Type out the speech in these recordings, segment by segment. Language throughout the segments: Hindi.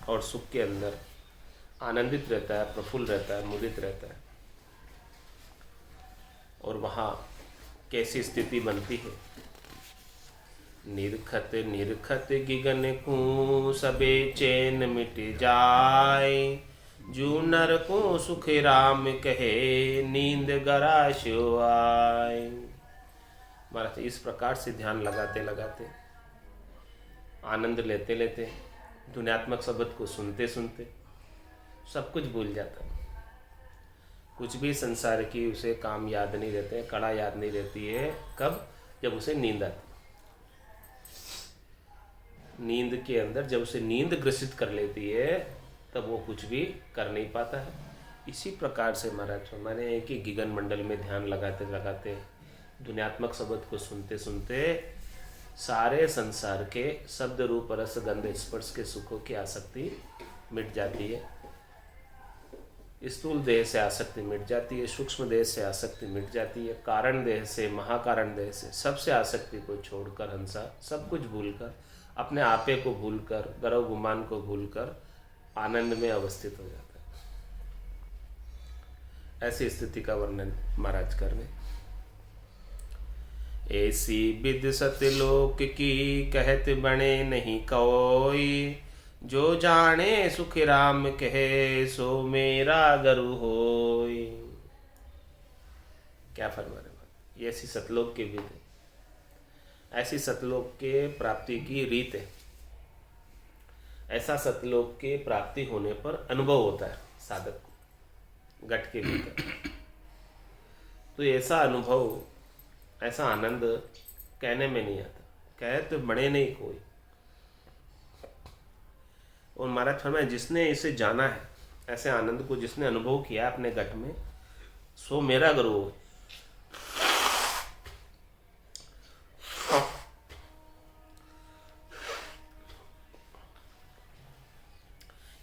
और सुख के अंदर आनंदित रहता है, प्रफुल्ल रहता है, मुदित रहता है। और वहाँ कैसी स्थिति बनती है? निरखत निरखत गिगन को सबे चैन मिट जाए, जू नर को सुख राम कहे नींद गराश्यो आए। महाराज इस प्रकार से ध्यान लगाते लगाते, आनंद लेते लेते, ध्वन्यात्मक शब्द को सुनते सुनते सब कुछ भूल जाता। कुछ भी संसार की उसे काम याद नहीं रहते, कड़ा याद नहीं रहती है। कब? जब उसे नींद आती। नींद के अंदर जब उसे नींद ग्रसित कर लेती है तब वो कुछ भी कर नहीं पाता है। इसी प्रकार से महाराज हमारे एक ही गिगन मंडल में ध्यान लगाते लगाते, ध्वन्यात्मक शब्द को सुनते सुनते सारे संसार के शब्द रूप रस गंध स्पर्श के सुखों की आसक्ति मिट जाती है। स्थूल देह से आसक्ति मिट जाती है, सूक्ष्म देह से आसक्ति मिट जाती है, कारण देह से, महाकारण देह से, सबसे आसक्ति को छोड़कर हंसा सब कुछ भूलकर, अपने आपे को भूलकर, गर्व गुमान को भूलकर आनंद में अवस्थित हो जाता है। ऐसी स्थिति का वर्णन महाराज कर रहे। ऐसी विद सतलोक की कहत बने नहीं कोई, जो जाने सुख राम कहे सो मेरा गुरु होय। क्या फरमा रहे? ये ऐसी सतलोक की विद है, ऐसी सतलोक के प्राप्ति की रीत है। ऐसा सतलोक के प्राप्ति होने पर अनुभव होता है साधक को घट के भीतर। तो ऐसा अनुभव, ऐसा आनंद कहने में नहीं आता, कहे तो बड़े नहीं कोई। और महाराज फरमाए जिसने इसे जाना है, ऐसे आनंद को जिसने अनुभव किया अपने घट में, सो मेरा गुरु हो।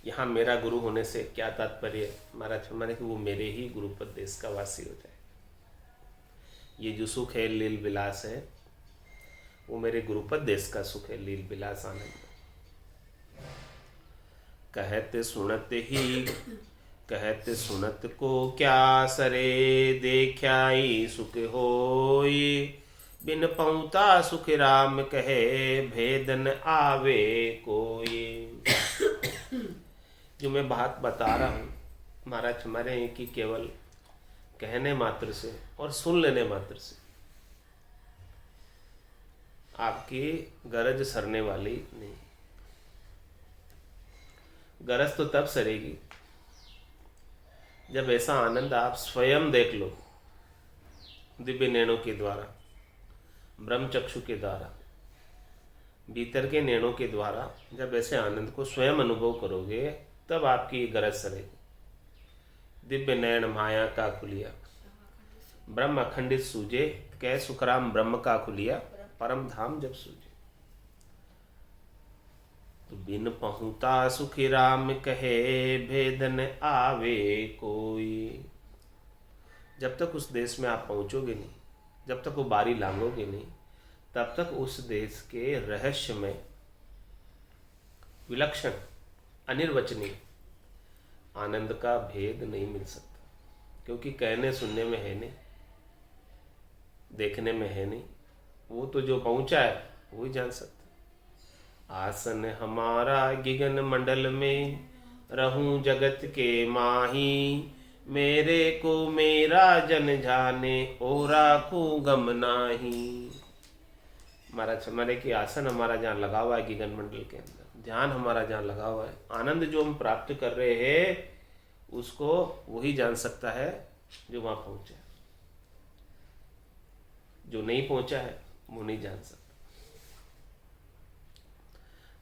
यहाँ मेरा गुरु होने से क्या तात्पर्य है? महाराज फरमाने कि वो मेरे ही गुरुपद देश का वासी हो जाए। ये जो सुख है, लील विलास है, वो मेरे गुरुपद देश का सुख है, लील विलास आनंद। कहते सुनत को क्या सरे, देख्याई सुख होई, बिन पहुँता सुख राम कहे भेदन आवे कोई। जो मैं बात बता रहा हूँ महाराज हमारे हैं कि केवल कहने मात्र से और सुन लेने मात्र से आपकी गरज सरने वाली नहीं। गरज तो तब सरेगी जब ऐसा आनंद आप स्वयं देख लो, दिव्य नैनों के द्वारा, ब्रह्म चक्षु के द्वारा, भीतर के नैनों के द्वारा जब ऐसे आनंद को स्वयं अनुभव करोगे तब आपकी गरज सरेगी। दिव्य नयन माया का खुलिया, ब्रह्म अखंडित सूझे, कह सुखराम ब्रह्म का खुलिया, परम धाम जब सूझे। तो बिन पहुँता सुखी राम कहे भेदन आवे कोई। जब तक उस देश में आप पहुँचोगे नहीं, जब तक वो बारी लांघोगे नहीं, तब तक उस देश के रहस्य में विलक्षण अनिर्वचनीय आनंद का भेद नहीं मिल सकता। क्योंकि कहने सुनने में है नहीं, देखने में है नहीं, वो तो जो पहुंचा है वो ही जान सकता। आसन हमारा गिगन मंडल में, रहूं जगत के माही, मेरे को मेरा जन जाने, ओरा को गम नाही। महाराज हमारे की आसन हमारा जहाँ लगा हुआ है गिगन मंडल के अंदर, ध्यान हमारा जहाँ लगा हुआ है, आनंद जो हम प्राप्त कर रहे हैं उसको वही जान सकता है जो वहाँ पहुँचा है। जो नहीं पहुँचा है वो नहीं जान सकता।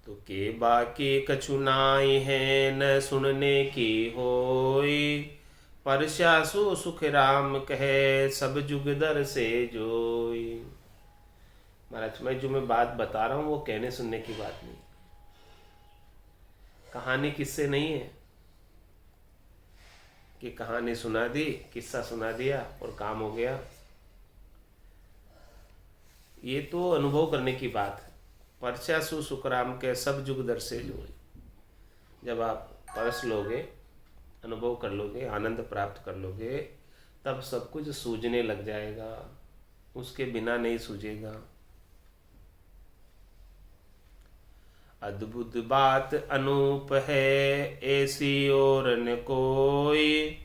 तो के बाकी कछु नाई है न सुनने की होई, परस्यासु सुख राम कहे सब जुग दर से जोई। महाराज मैं जो मैं बात बता रहा हूँ वो कहने सुनने की बात नहीं, कहानी किस्से नहीं है कि कहानी सुना दी, किस्सा सुना दिया और काम हो गया। ये तो अनुभव करने की बात है। परस्यासु सुखराम के सब जुग दर से जोई। जब आप परस लोगे, अनुभव कर लोगे, आनंद प्राप्त कर लोगे, तब सब कुछ सूझने लग जाएगा, उसके बिना नहीं सूझेगा। अद्भुत बात अनूप है, ऐसी और न कोई,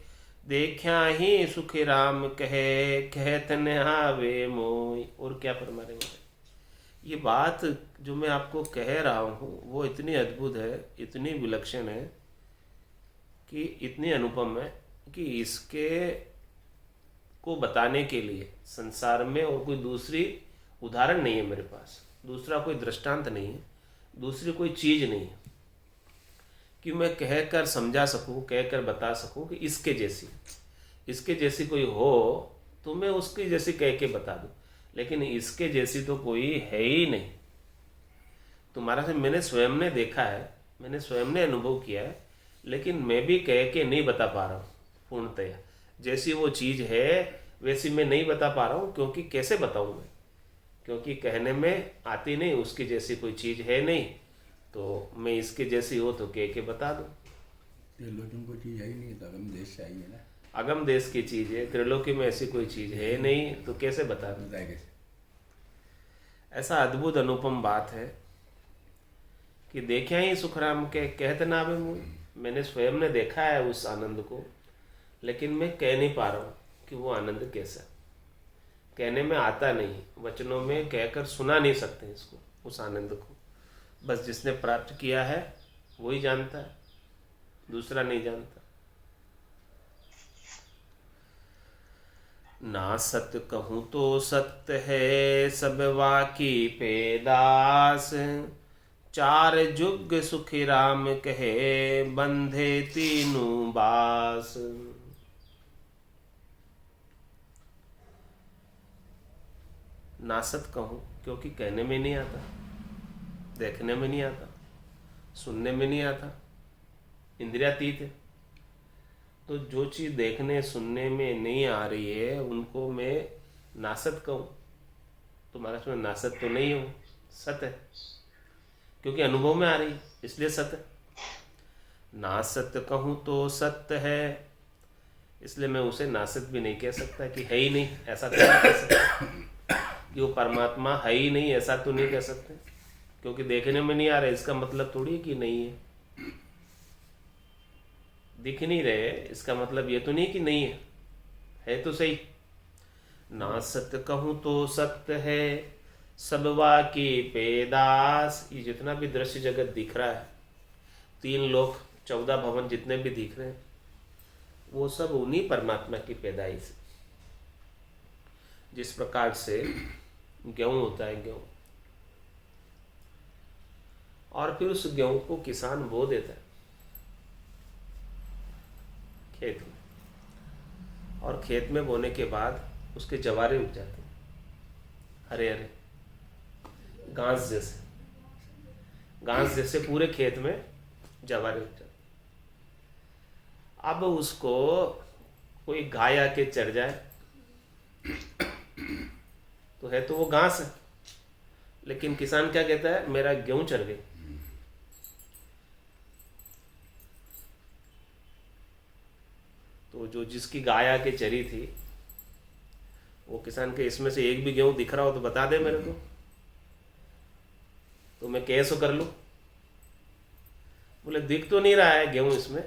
देखा ही सुख राम कहे, कहत न आवे मोई। और क्या फरमा रहे हैं? ये बात जो मैं आपको कह रहा हूँ वो इतनी अद्भुत है, इतनी विलक्षण है, कि इतनी अनुपम है कि इसके को बताने के लिए संसार में और कोई दूसरी उदाहरण नहीं है मेरे पास, दूसरा कोई दृष्टांत नहीं है, दूसरी कोई चीज़ नहीं है कि मैं कहकर समझा सकूं, कहकर बता सकूं कि इसके जैसी कोई हो तो मैं उसकी जैसी कह के बता दूं, लेकिन इसके जैसी तो कोई है ही नहीं। तुम्हारा से मैंने स्वयं ने देखा है, मैंने स्वयं ने अनुभव किया है, लेकिन मैं भी कह के नहीं बता पा रहा हूँ पूर्णतया। जैसी वो चीज़ है वैसी मैं नहीं बता पा रहा हूँ, क्योंकि कैसे बताऊँ मैं, क्योंकि कहने में आती नहीं, उसकी जैसी कोई चीज़ है नहीं, तो मैं इसके जैसी हो तो कह के बता दूँ। त्रिलोकी को चीज़ है ही नहीं, तो अगम देश चाहिए ना। अगम देश की चीज़ है, त्रिलोकी में ऐसी कोई चीज़ है नहीं, तो कैसे बता दूँ? बताए कैसे? ऐसा अद्भुत अनुपम बात है कि देखा ही सुखराम के कहत ना आवे मुँह। मैंने स्वयं ने देखा है उस आनंद को, लेकिन मैं कह नहीं पा रहा हूँ कि वो आनंद कैसा, कहने में आता नहीं, वचनों में कहकर सुना नहीं सकते इसको, उस आनंद को। बस जिसने प्राप्त किया है वही जानता है, दूसरा नहीं जानता। ना सत्य कहूँ तो सत्य है, सब वाकी पेदास, चार जुग सुखी राम कहे, बंधे तीनों बास। नासत कहूँ क्योंकि कहने में नहीं आता, देखने में नहीं आता, सुनने में नहीं आता, इंद्रियातीत है। तो जो चीज़ देखने सुनने में नहीं आ रही है उनको मैं नासत कहूँ, तुम्हारा उसमें नासत तो नहीं हो, सत है, क्योंकि अनुभव में आ रही है इसलिए सत है। नासत कहूँ तो सत्य है, इसलिए मैं उसे नासत भी नहीं कह सकता कि है ही नहीं, ऐसा तो नहीं कह सकता कि वो परमात्मा है ही नहीं, ऐसा तो नहीं कह सकते, क्योंकि देखने में नहीं आ रहा है इसका मतलब थोड़ी कि नहीं है। दिख नहीं रहे इसका मतलब ये तो नहीं कि नहीं है तो सही। ना सत्य कहूँ तो सत्य है, सब वाकी पेदास। ये जितना भी दृश्य जगत दिख रहा है, 3 लोक 14 भवन जितने भी दिख रहे हैं, वो सब उन्हीं परमात्मा की पैदाइश। जिस प्रकार से गेहूं होता है, गेहूं, और फिर उस गेहूं को किसान बो देता है खेत में, और खेत में बोने के बाद उसके जवारे उग जाते हैं, हरे हरे घास जैसे पूरे खेत में जवारे उग जाते। अब उसको कोई गाय आके चढ़ जाए तो है तो वो घास है, लेकिन किसान क्या कहता है, मेरा गेहूं चढ़ गई। तो जो जिसकी गाय आके चरी थी वो किसान के इसमें से एक भी गेहूं दिख रहा हो तो बता दे मेरे को, तो मैं कैसे कर लूं। बोले दिख तो नहीं रहा है गेहूं इसमें,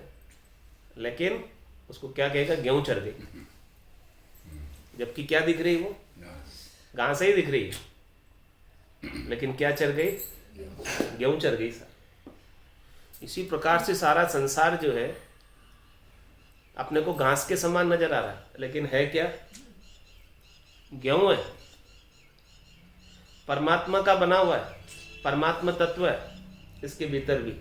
लेकिन उसको क्या कहेगा, गेहूं चढ़ गई, जबकि क्या दिख रही वो घास ही दिख रही है, लेकिन क्या चढ़ गई, गेहूं चढ़ गई सर। इसी प्रकार से सारा संसार जो है अपने को घास के समान नजर आ रहा है, लेकिन है क्या, गेहूं है, परमात्मा का बना हुआ है, परमात्मा तत्व है इसके भीतर भी।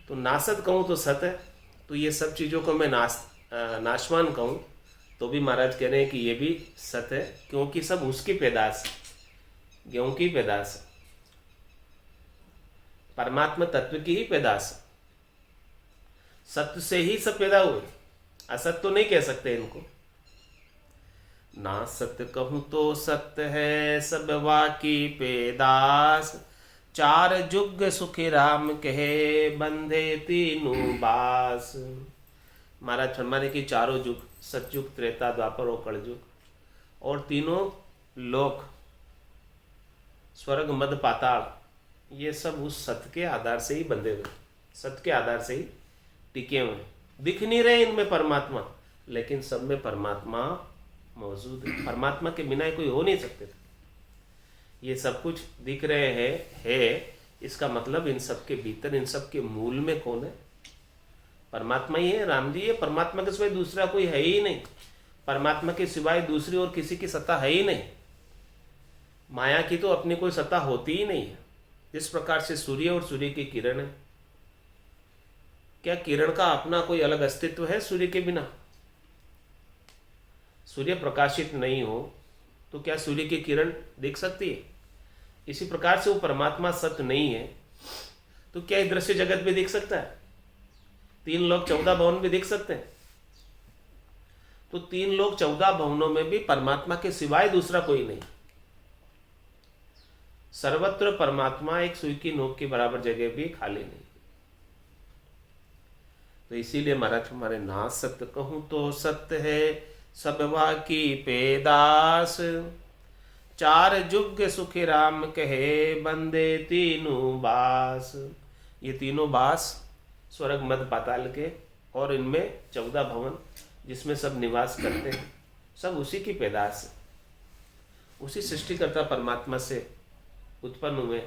तो नासत कहूं तो सत है। तो ये सब चीजों को मैं नाशवान कहूं तो भी महाराज कह रहे हैं कि ये भी सत है, क्योंकि सब उसकी पैदाश, गेहूं की पैदाश, परमात्मा तत्व की ही पैदाश। सत्य से ही सब पैदा हुए, असत तो नहीं कह सकते इनको। ना सत्य कहूं तो सत्य है, सब वाकी पैदास, चार जुग सुखी राम कहे बंधे तीनों बास। महाराज फरमाने की चारों युग, सतयुग, त्रेता, द्वापर और कलयुग, और तीनों लोक, स्वर्ग, मध्य, पाताल, ये सब उस सत्य के आधार से ही बंधे हुए, सत्य के आधार से ही टिके हुए। दिख नहीं रहे इनमें परमात्मा, लेकिन सब में परमात्मा मौजूद है। परमात्मा के बिना कोई हो नहीं सकते थे। ये सब कुछ दिख रहे हैं, इसका मतलब इन सब के भीतर, इन सब के मूल में कौन है? परमात्मा ही है। राम जी, ये परमात्मा के सिवाय दूसरा कोई है ही नहीं। परमात्मा के सिवाय दूसरी और किसी की सत्ता है ही नहीं। माया की तो अपनी कोई सत्ता होती ही नहीं है। जिस प्रकार से सूर्य और सूर्य की किरण है, क्या किरण का अपना कोई अलग अस्तित्व है सूर्य के बिना? सूर्य प्रकाशित नहीं हो तो क्या सूर्य की किरण दिख सकती है? इसी प्रकार से वो परमात्मा सत्य नहीं है तो क्या इस दृश्य जगत भी दिख सकता है? 3 लोक 14 भवन भी दिख सकते हैं। तो 3 लोक 14 भवनों में भी परमात्मा के सिवाय दूसरा कोई नहीं। सर्वत्र परमात्मा एक सुई की नोक के बराबर जगह भी खाली नहीं। तो इसीलिए महाराज हमारे ना सत्य कहूं तो सत्य है, सब की पेदास। चार जुग सुखी राम कहे बंदे तीनों बास। ये तीनों बास स्वर्ग, मध्य, पाताल के, और इनमें 14 भवन जिसमें सब निवास करते हैं, सब उसी की पैदाश है। उसी सृष्टिकर्ता परमात्मा से उत्पन्न हुए,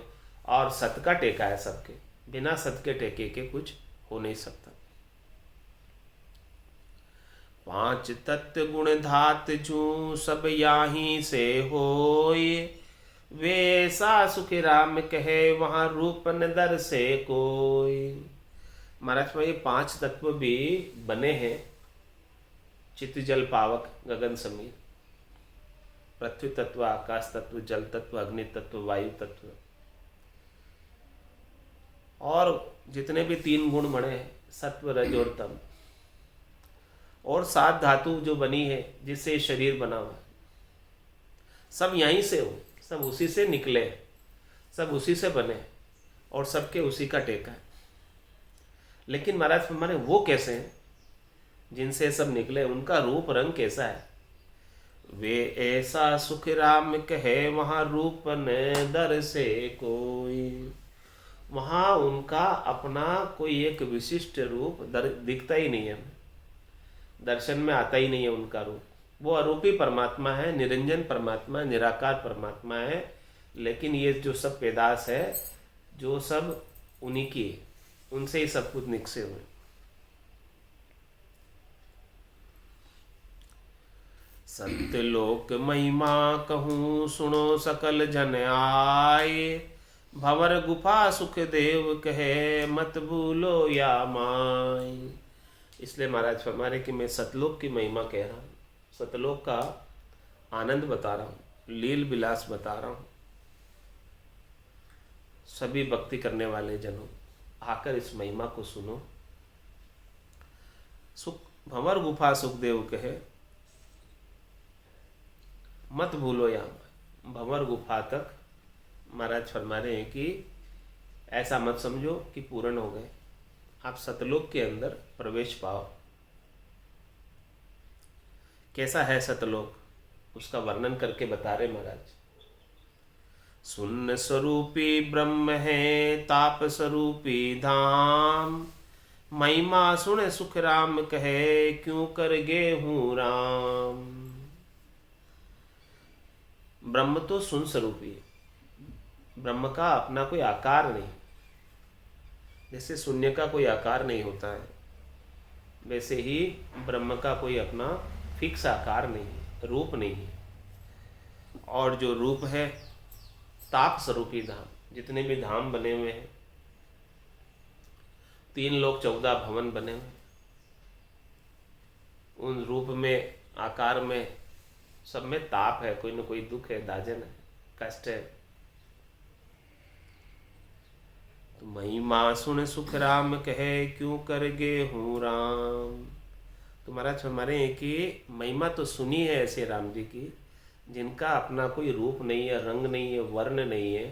और सत्य का टेका है सबके। बिना सत्य के टेके के कुछ हो नहीं सकता। 5 तत्व गुण धात जू सब याही से होय। वे सा सुखी राम कहे वहां रूप न दर से कोई। महाराज में ये 5 तत्व भी बने हैं। चित्त, जल, पावक, गगन, समीर। पृथ्वी तत्व, आकाश तत्व, जल तत्व, अग्नि तत्व, वायु तत्व, और जितने भी 3 गुण बने हैं, सत्व, रज और तम, और 7 धातु जो बनी है जिससे शरीर बना हुआ है, सब यहीं से हो, सब उसी से निकले, सब उसी से बने, और सबके उसी का टेका है। लेकिन महाराज हमारे वो कैसे हैं जिनसे सब निकले? उनका रूप रंग कैसा है? वे ऐसा सुख राम कहे वहां रूप न दर से कोई। वहां उनका अपना कोई एक विशिष्ट रूप दिखता ही नहीं है, दर्शन में आता ही नहीं है उनका रूप। वो अरूपी परमात्मा है, निरंजन परमात्मा, निराकार परमात्मा है। लेकिन ये जो सब पैदाश है, जो सब उन्हीं की, उनसे ही सब कुछ निकसे हुए। सत्यलोक महिमा कहूँ सुनो सकल जन आए। भंवर गुफा सुख देव कहे मत भूलो या माय। इसलिए महाराज फरमाने कि मैं सतलोक की महिमा कह रहा हूँ, सतलोक का आनंद बता रहा हूँ, लील विलास बता रहा हूँ। सभी भक्ति करने वाले जनों आकर इस महिमा को सुनो। सुख भंवर गुफा सुखदेव कहे मत भूलो या माय। भंवर गुफा तक महाराज फरमा रहे हैं कि ऐसा मत समझो कि पूर्ण हो गए, आप सतलोक के अंदर प्रवेश पाओ। कैसा है सतलोक, उसका वर्णन करके बता रहे महाराज। सुन्न स्वरूपी ब्रह्म है ताप स्वरूपी धाम। महिमा सुन सुख राम कहे क्यों कर गे हूँ राम। ब्रह्म तो सुन स्वरूपी है। ब्रह्म का अपना कोई आकार नहीं, जैसे शून्य का कोई आकार नहीं होता है, वैसे ही ब्रह्म का कोई अपना फिक्स आकार नहीं है, रूप नहीं है। और जो रूप है ताप स्वरूपी धाम। जितने भी धाम बने हुए हैं, 3 लोक 14 भवन बने हुए, उन रूप में, आकार में, सब में ताप है, कोई न कोई दुख है, दाजन है, कष्ट है। तो महिमा सुन सुख राम कहे क्यों कर गे हूँ राम। तो महाराज हमारे हैं कि महिमा तो सुनी है ऐसे राम जी की, जिनका अपना कोई रूप नहीं है, रंग नहीं है, वर्ण नहीं है,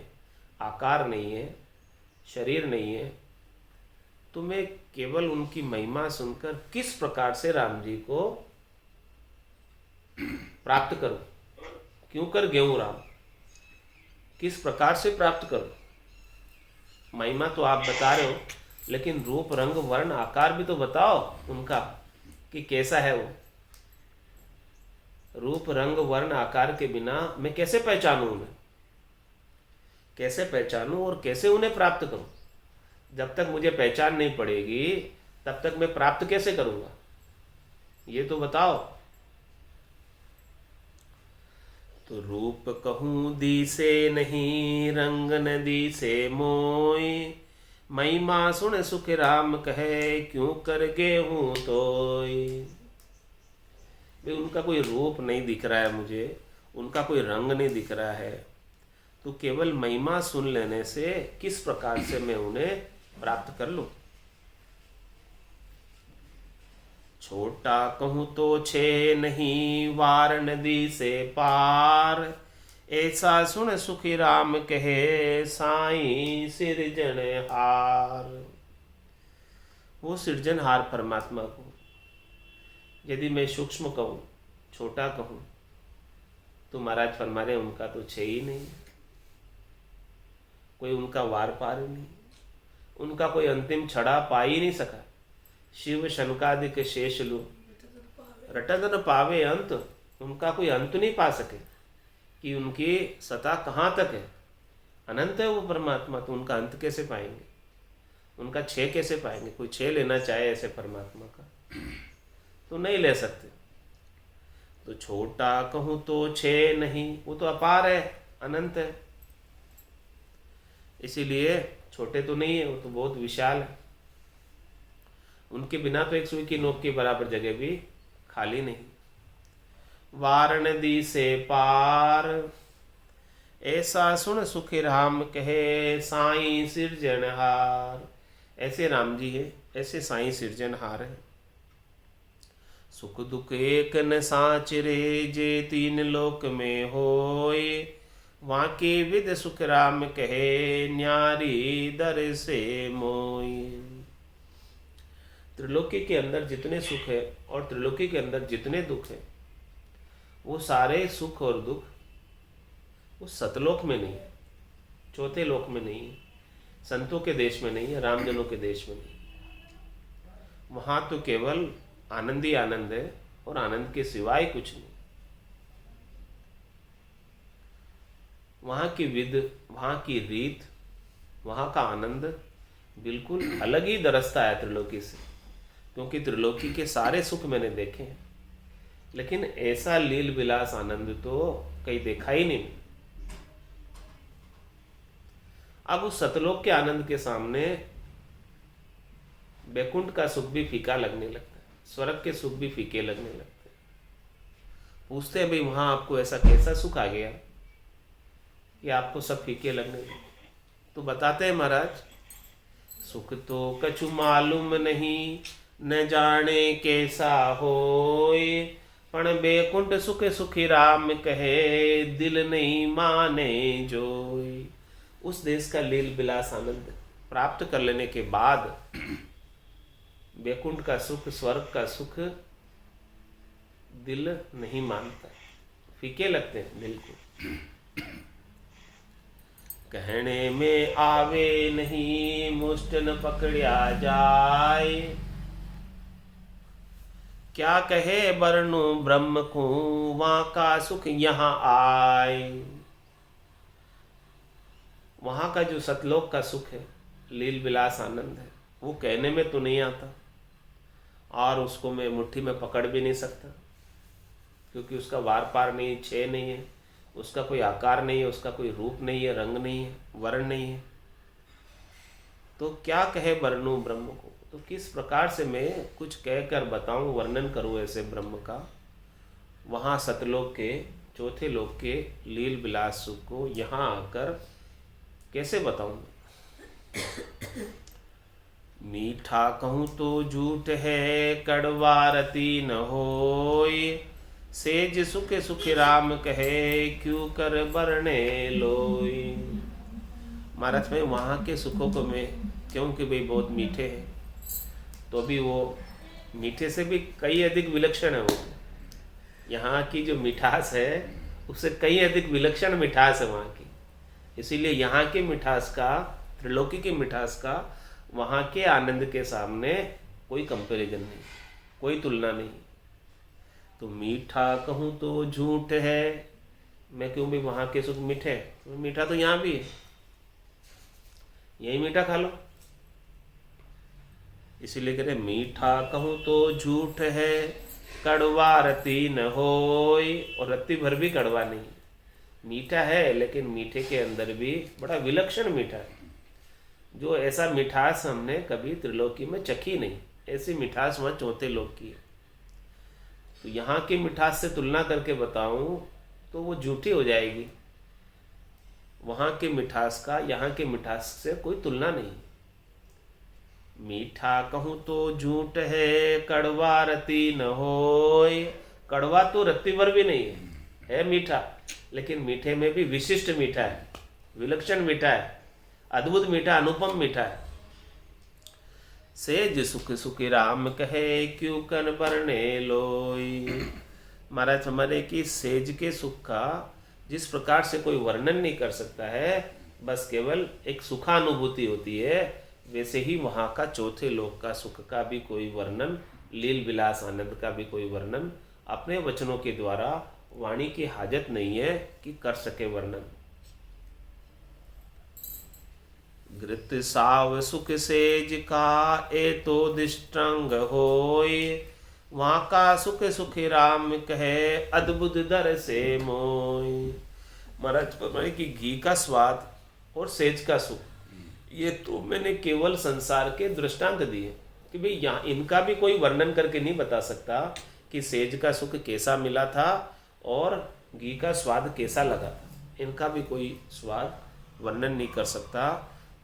आकार नहीं है, शरीर नहीं है, तो मैं केवल उनकी महिमा सुनकर किस प्रकार से राम जी को प्राप्त करूं? क्यों कर गेहूं राम, किस प्रकार से प्राप्त करूं? महिमा तो आप बता रहे हो, लेकिन रूप रंग वर्ण आकार भी तो बताओ उनका कि कैसा है वो। रूप रंग वर्ण आकार के बिना मैं कैसे पहचानूं उन्हें? कैसे पहचानूं और कैसे उन्हें प्राप्त करूं? जब तक मुझे पहचान नहीं पड़ेगी तब तक मैं प्राप्त कैसे करूंगा? ये तो बताओ। तो रूप कहूं दिसे नहीं, रंग न दिसे मोय, महिमा सुन सुख राम कहे, क्यों कर गेहूं तोय। उनका कोई रूप नहीं दिख रहा है मुझे, उनका कोई रंग नहीं दिख रहा है, तो केवल महिमा सुन लेने से किस प्रकार से मैं उन्हें प्राप्त कर लूं? छोटा कहूं तो छे नहीं, वार नदी से पार, ऐसा सुन सुखी राम कहे, साईं सिरजनहार। वो सिरजनहार परमात्मा को यदि मैं सूक्ष्म कहूं, छोटा कहूं, तो महाराज फरमा रहे उनका तो छे ही नहीं, कोई उनका वार पार नहीं, उनका कोई अंतिम छड़ा पा ही नहीं सका। शिव शनकादिक शेष लू रटत न पावे अंत, उनका कोई अंत नहीं पा सके कि उनकी सत्ता कहाँ तक है। अनंत है वो परमात्मा, तो उनका अंत कैसे पाएंगे? उनका छे कैसे पाएंगे? कोई छे लेना चाहे ऐसे परमात्मा का तो नहीं ले सकते। तो छोटा कहूं तो छे नहीं, वो तो अपार है, अनंत है, इसीलिए छोटे तो नहीं है, वो तो बहुत विशाल है। उनके बिना तो एक सुई की नोक के बराबर जगह भी खाली नहीं। वारणदी से पार, ऐसा सुन सुखी राम कहे, साईं सिरजनहार। ऐसे राम जी है, ऐसे साईं सिरजनहार है। सुख दुख एक न साच रे, जे तीन लोक में होय, वाके विद सुख राम कहे, न्यारी दर से मोय। त्रिलोकी के अंदर जितने सुख है और त्रिलोकी के अंदर जितने दुख है, वो सारे सुख और दुख वो सतलोक में नहीं है, चौथे लोक में नहीं है, संतों के देश में नहीं है, रामजनों के देश में नहीं। वहां तो केवल आनंद ही आनंद है और आनंद के सिवाय कुछ नहीं। वहां की विध, वहां की रीत, वहां का आनंद बिल्कुल अलग ही दरसता है त्रिलोकी से, क्योंकि त्रिलोकी के सारे सुख मैंने देखे हैं, लेकिन ऐसा लील विलास आनंद तो कहीं देखा ही नहीं। अब उस सतलोक के आनंद के सामने बैकुंठ का सुख भी फीका लगने लगता है, स्वर्ग के सुख भी फीके लगने लगते हैं। पूछते हैं भाई वहां आपको ऐसा कैसा सुख आ गया कि आपको सब फीके लगने लगे? तो बताते हैं महाराज, सुख तो कछु मालूम नहीं, न जाने कैसा होय, पण बैकुंठ सुख सुखी राम कहे, दिल नहीं माने जोय। उस देश का लील विलास आनंद प्राप्त कर लेने के बाद बैकुंठ का सुख, स्वर्ग का सुख दिल नहीं मानता, फीके लगते हैं दिल को। कहने में आवे नहीं, मुष्ट न पकड़िया जाए, क्या कहे बरनु ब्रह्म को, वहां का सुख यहाँ आए। वहां का जो सतलोक का सुख है, लील विलास आनंद है, वो कहने में तो नहीं आता, और उसको मैं मुट्ठी में पकड़ भी नहीं सकता, क्योंकि उसका वार पार नहीं, छे नहीं है, उसका कोई आकार नहीं है, उसका कोई रूप नहीं है, रंग नहीं है, वर्ण नहीं है। तो क्या कहे वर्णु ब्रह्म को, तो किस प्रकार से मैं कुछ कहकर बताऊं, वर्णन करूं ऐसे ब्रह्म का। वहाँ सतलोक के, चौथे लोक के लील विलास सुख को यहाँ आकर कैसे बताऊं? मीठा कहूँ तो झूठ है, कड़वा रति न होय, सेज सुख सुख राम कहे, क्यों कर बरने लोय। महाराज भाई वहाँ के सुखों को मैं क्योंकि भाई बहुत मीठे हैं, तो भी वो मीठे से भी कई अधिक विलक्षण है। वो यहाँ की जो मिठास है उससे कई अधिक विलक्षण मिठास है वहाँ की। इसीलिए यहाँ की मिठास का, त्रिलोकी की मिठास का वहाँ के आनंद के सामने कोई कंपैरिजन नहीं, कोई तुलना नहीं। तो मीठा कहूँ तो झूठ है, मैं क्यों भी वहाँ के सुख मीठे हैं, तो मीठा तो यहाँ भी है, यही मीठा खा लो। इसीलिए कह रहे मीठा कहूँ तो झूठ है, कड़वा रति न होय, और रत्ती भर भी कड़वा नहीं। मीठा है लेकिन मीठे के अंदर भी बड़ा विलक्षण मीठा है, जो ऐसा मिठास हमने कभी त्रिलोकी में चखी नहीं। ऐसी मिठास वहाँ चौथे लोक की है। तो यहाँ की मिठास से तुलना करके बताऊं तो वो झूठी हो जाएगी। वहाँ के मिठास का यहाँ के मिठास से कोई तुलना नहीं। मीठा कहूँ तो झूठ है, कड़वा रति न होय। कड़वा तो रत्ती भर भी नहीं है मीठा, लेकिन मीठे में भी विशिष्ट मीठा है, विलक्षण मीठा है, अद्भुत मीठा, अनुपम मीठा है। सेज सुख सुखी राम कहे, क्यों कन बरने लोई। महाराज हमारे की सेज के सुख का जिस प्रकार से कोई वर्णन नहीं कर सकता है, बस केवल एक सुखानुभूति होती है, वैसे ही वहाँ का चौथे लोक का सुख का भी कोई वर्णन, लील विलास आनंद का भी कोई वर्णन अपने वचनों के द्वारा, वाणी की हाजत नहीं है कि कर सके वर्णन। घृत साव सुख सेज का, ए तो दिष्टंग होय। वहाँ का सुख सुखी राम कहे, अद्भुत दर से मोय। महाराज फरमाए कि घी का स्वाद और सेज का सुख, ये तो मैंने केवल संसार के दृष्टांत दिए कि भाई यहाँ इनका भी कोई वर्णन करके नहीं बता सकता कि सेज का सुख कैसा मिला था और घी का स्वाद कैसा लगा था। इनका भी कोई स्वाद वर्णन नहीं कर सकता।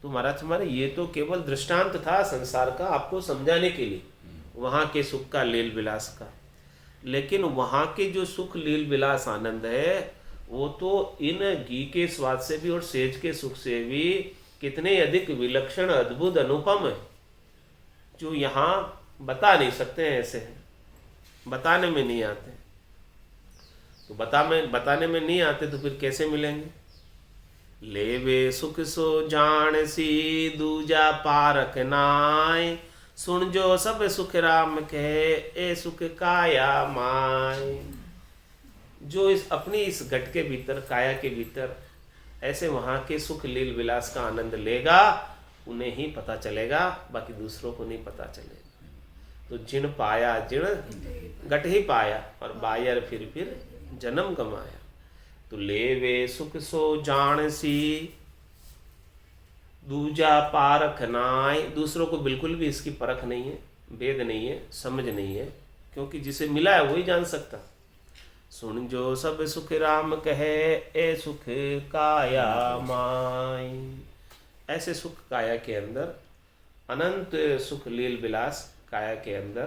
तो महाराज हमारे ये तो केवल दृष्टांत था संसार का, आपको समझाने के लिए, वहाँ के सुख का, लील विलास का। लेकिन वहाँ के जो सुख लील विलास आनंद है वो तो इन घी के स्वाद से भी और सेज के सुख से भी कितने अधिक विलक्षण, अद्भुत, अनुपम है, जो यहाँ बता नहीं सकते हैं। ऐसे हैं, बताने में नहीं आते। तो बताने में नहीं आते तो फिर कैसे मिलेंगे। लेवे सुख सो जान सी, दूजा पारक नाय। सुन जो सब सुख राम कहे, ए सुख काया माय। जो इस अपनी इस घट के भीतर, काया के भीतर ऐसे वहाँ के सुख लील विलास का आनंद लेगा, उन्हें ही पता चलेगा, बाकी दूसरों को नहीं पता चलेगा। तो जिन पाया जिन घट ही पाया, और बायर फिर जन्म गमाया। तो लेवे सुख सो जान सी, दूजा पारख नाय। दूसरों को बिल्कुल भी इसकी परख नहीं है, भेद नहीं है, समझ नहीं है, क्योंकि जिसे मिला है वही जान सकता। सुन जो सब सुख राम कहे, ए सुख काया माय। ऐसे सुख काया के अंदर, अनंत सुख लील विलास काया के अंदर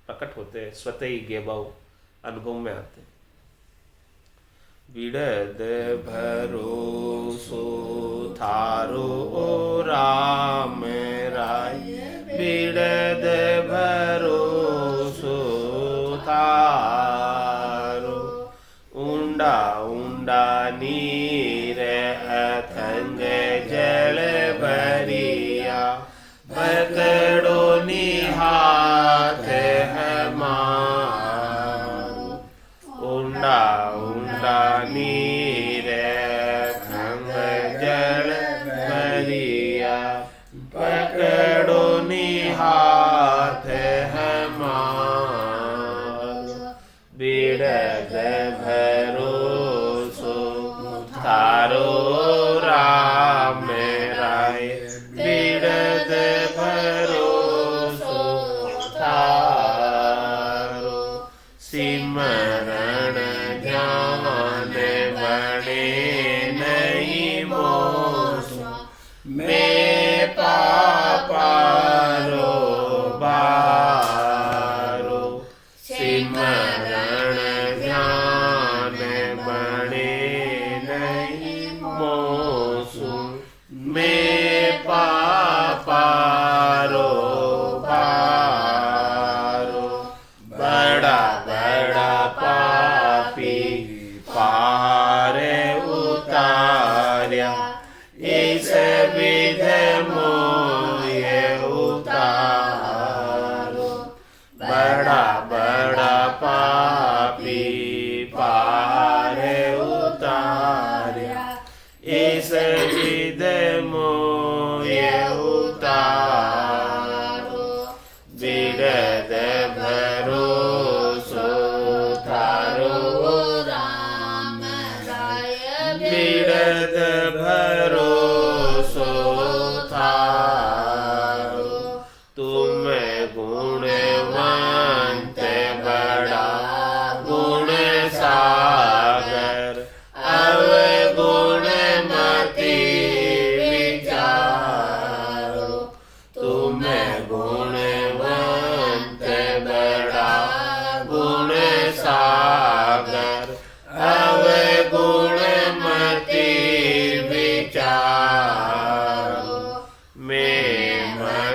प्रकट होते हैं, स्वतः ही गेबाऊ अनुभव में आते हैं। विड़द भरोसो थारो ओ राम राय। विड़द भरोसो थारो, ऊंडा ऊंडा नीर अथंग जल भरिया। पकड़ो निहाथ हमारो, ऊंडा ऊंडा नीर अथंग जल भरिया। पकड़ो निहाथ हमारो। बिड़द भरोसो थारो राम राय। बिड़द भरोसो थारो। सिमरण ध्यान बने नहीं मोसो। मैं पापारो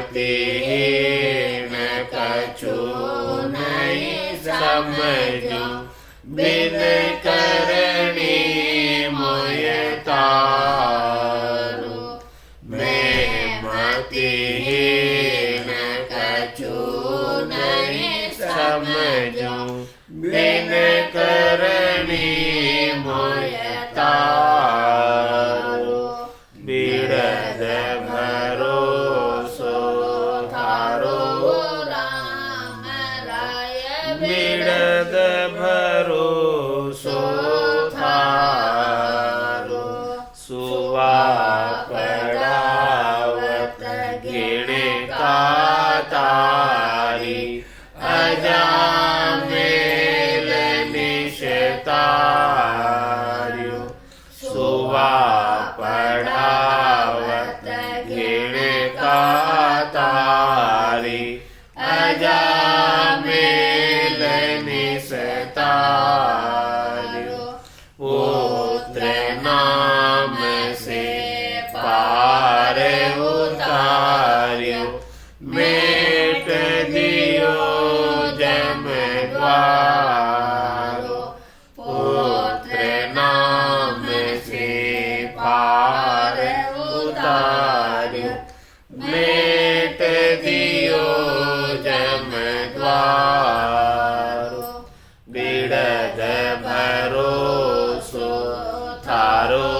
मतिहीन कछु नहीं समझो, बिन करनी मोय तारो। मैं मतिहीन कछु नहीं समझो, बिन करनी मोय तारो। बिरद भरोसो थारो राम राय, बिरद भरोसो थारो। सुवा पड़ावत गिणे का तारी, अजामेल निशतार्यो। सुवा पड़ावत गिणे का तारी, अजामेल निशतार्यो। पुत्र नाम से पार उतार्यो, मेट दियो जम द्वारो। पुत्र नाम से पार उतार्यो, मेट दियो जम द्वारो। बिरद भरोसो थारो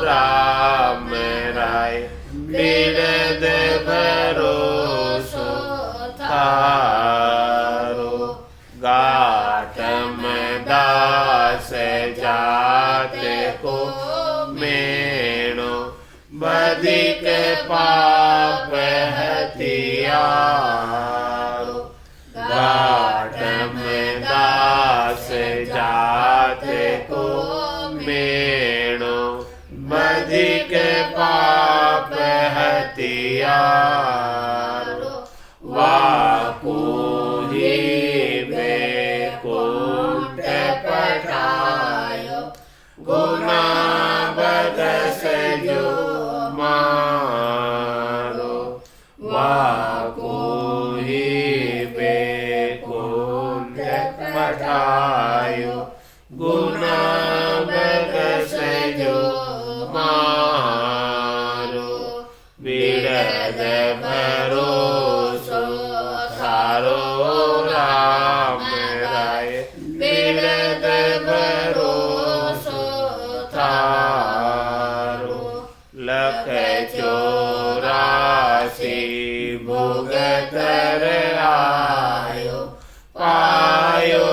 राम राय, बिरद भरोसो थारो। गाटम दास जात को मेणो, बधिक पाप हथियारो। गाटम दास जात को मेणो, बधिक पाप हथियारो। वाकुही बेकुंठ पठायो, गुना बदस जो मारो। वाकुही बेकुंठ पठायो, गुना बदस जो मारो। बिरद भरोसो थारो राम राय, बिरद भरोसो थारो। लख 84 भुगतर आयो, पायो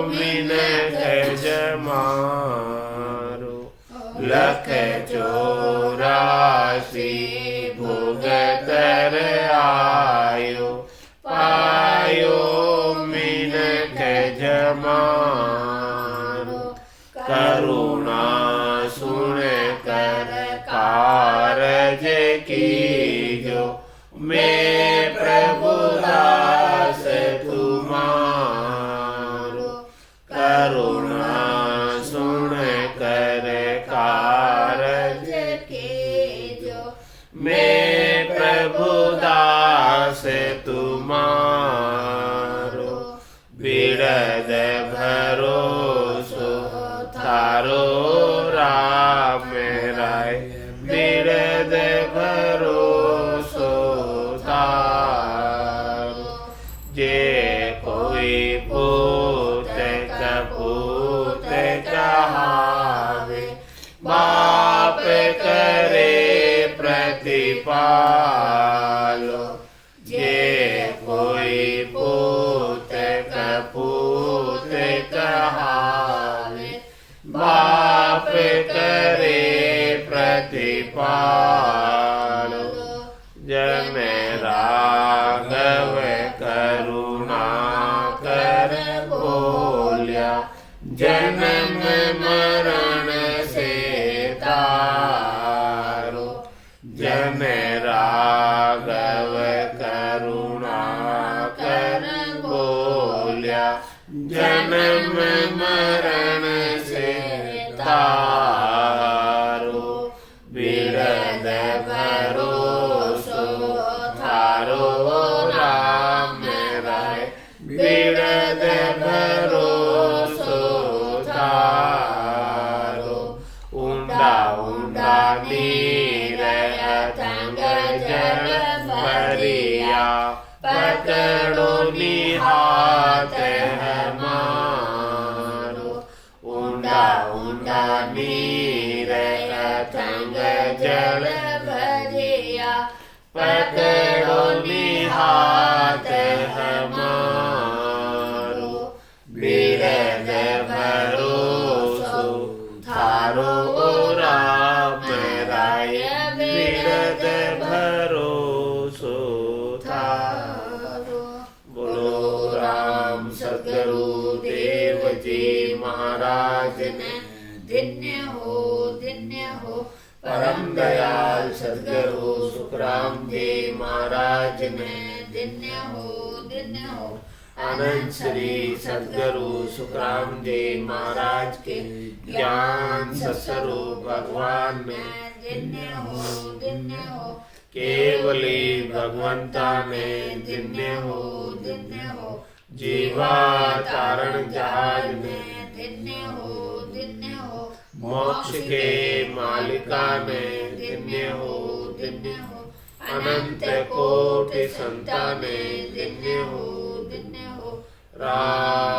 मिनख जमारो। लख 84 भुगतर आयो, पायो मिनख जमारो। करुणा सुन कर कारज कीजो, मैं प्रभु दास तुम्हारो। करुणा सुन कर कारज कीजो, मैं प्रभु दास तुम्हारो। बिरद भरोसो थारो राम राय, बिरद भरोसो थारो। जे कोई पूत कपूत कहावे, बाप करे प्रतिपालो। जे कोई पूत कपूत कहावे, बाप करे प्रतिपालो। जन राघव करुणा कर बोलिया, जन्म मरण से तारो। जन राघव करुणा कर बोलिया, जन्म मरण से तारो। बिरद भरोसो थारो थारो राम राय बिरद भरोसो थारो ऊंडा ऊंडा नीर अथंग जल भरिया पकड़ो निहाथ हमारो ऊंडा ऊंडा नीर अथंग जल भरिया पकड़ो निहाथ हमारो बिरद भरोसो थारो राम राय बिरद भरोसो थारो। बोलो राम सद्गुरु देव जी महाराज ने धन्य हो परम दयाल सद्गुरु सुखराम जी महाराज ने धन्य हो अनंत श्री सद्गुरु सुखराम जी महाराज के ज्ञान सत्स्वरूप भगवान ने धन्य हो केवली भगवंता ने धन्य हो जीवा तारण जहाज ने धन्य हो मोक्ष के मालिका ने धन्य हो अनंत कोटि संता ने धन्य हो राम